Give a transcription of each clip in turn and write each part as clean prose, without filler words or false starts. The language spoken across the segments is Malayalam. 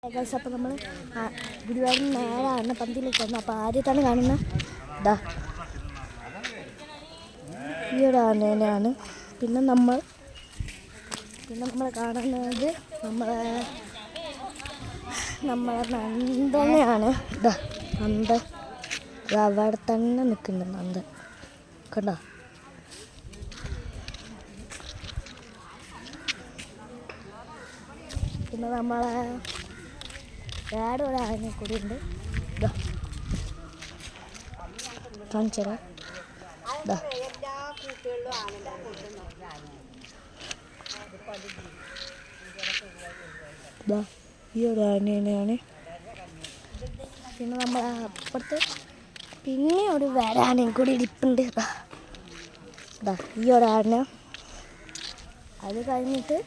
അപ്പോൾ നമ്മൾ ഗുരുവായൂരിൽ നേരെ അന്നപ്പന്തിയിലേക്ക് വന്നു. അപ്പോൾ ആദ്യത്താണ് കാണുന്ന ഇതാ ഈ ഒരു ആനേനെയാണ്. പിന്നെ നമ്മൾ കാണുന്നത് നമ്മളെ നന്ദനെയാണ്. ഇതാ നന്ദൻ അവിടെ തന്നെ നിൽക്കുന്നുണ്ട്. നന്ദൻ കണ്ടോ? പിന്നെ നമ്മളെ വേറെ ഒരാനെ കൂടി ഉണ്ട്. കാണിച്ചതാ ഈ ഒരു ആനേനെയാണ്. പിന്നെ നമ്മളെ അപ്പുറത്ത് പിന്നെ ഒരു വേറെ ആനയും കൂടി ഇരിപ്പുണ്ട്. ഈ ഒരാന. അത് കഴിഞ്ഞിട്ട്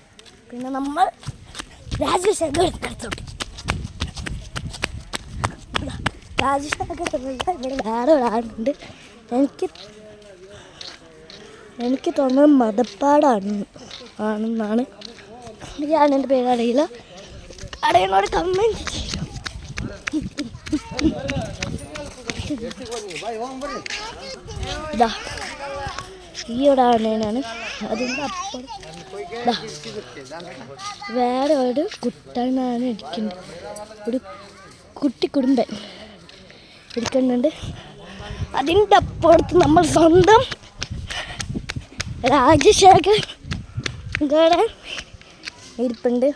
പിന്നെ നമ്മൾ രാജശേഖർ ഇവിടെ വേറെ ഒരാളുണ്ട്. എനിക്ക് തോന്നുന്നത് ആണെന്നാണ്. ഈ ആനേൻ്റെ പേര് അറിയില്ല. അറിയുന്നോട് കമൻറ്റ് ചെയ്യും. ഈ ഒരു ആനേനാണ്. അതിൻ്റെ അപ്പുറം വേറെ ഒരു കുട്ടനാണ് ഇരിക്കുന്നുണ്ട്. ഒരു കുട്ടി കുടുംബൻ ഇരിക്കുന്നുണ്ട്. അതിൻ്റെ അപ്പുറത്ത് നമ്മൾ സ്വന്തം രാജശേഖർ ഇരിപ്പുണ്ട്.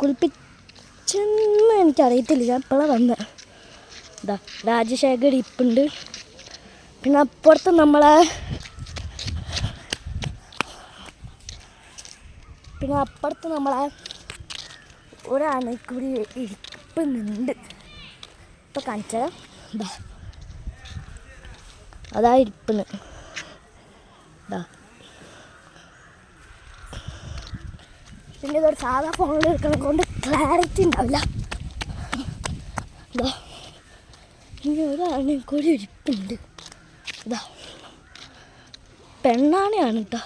കുളിപ്പിച്ചെന്ന് എനിക്കറിയത്തില്ല, ഞാൻ ഇപ്പോഴാണ് വന്നത്. രാജശേഖർ ഇരിപ്പുണ്ട്. പിന്നെ അപ്പുറത്ത് നമ്മളെ ഒരാനക്കൂടി ഇരിപ്പുന്നുണ്ട്. ഇപ്പം കാണിച്ചാൽ അതാ ഇരിപ്പുന്ന്. പിന്നെ ഇതൊരു സാധാ ഫോണിൽ എടുക്കുന്നത് കൊണ്ട് ക്ലാരിറ്റി ഉണ്ടാവില്ല. ഇനി ഒരാനക്കൂടി ഇരിപ്പുണ്ട്. പെണ്ണാനയാണ് കേട്ടോ.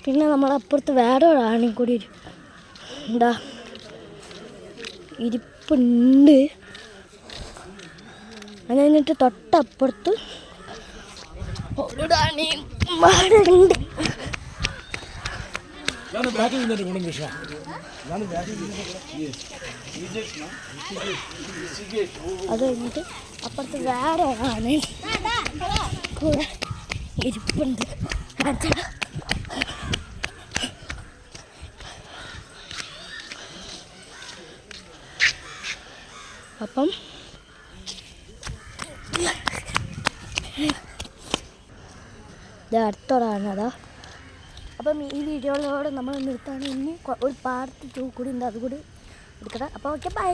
പിന്നെ നമ്മളപ്പുറത്ത് വേറെ ഒരാണയും കൂടി ഇരിപ്പുണ്ട്. അത് കഴിഞ്ഞിട്ട് തൊട്ടപ്പുറത്ത് ഒരാണയും ഉണ്ട്. അത് കഴിഞ്ഞിട്ട് അപ്പുറത്ത് വേറെ ഒരാണയും കൂടെ ഇരിപ്പുണ്ട്. അപ്പം അടുത്തൊരാണതാ. അപ്പം ഈ വീഡിയോയിലൂടെ നമ്മൾ നിർത്താൻ ഇനി ഒരു പാർട്ട് 2 കൂടി ഉണ്ട്. അതുകൂടി എടുക്കണം. അപ്പോൾ ഓക്കെ, ബൈ.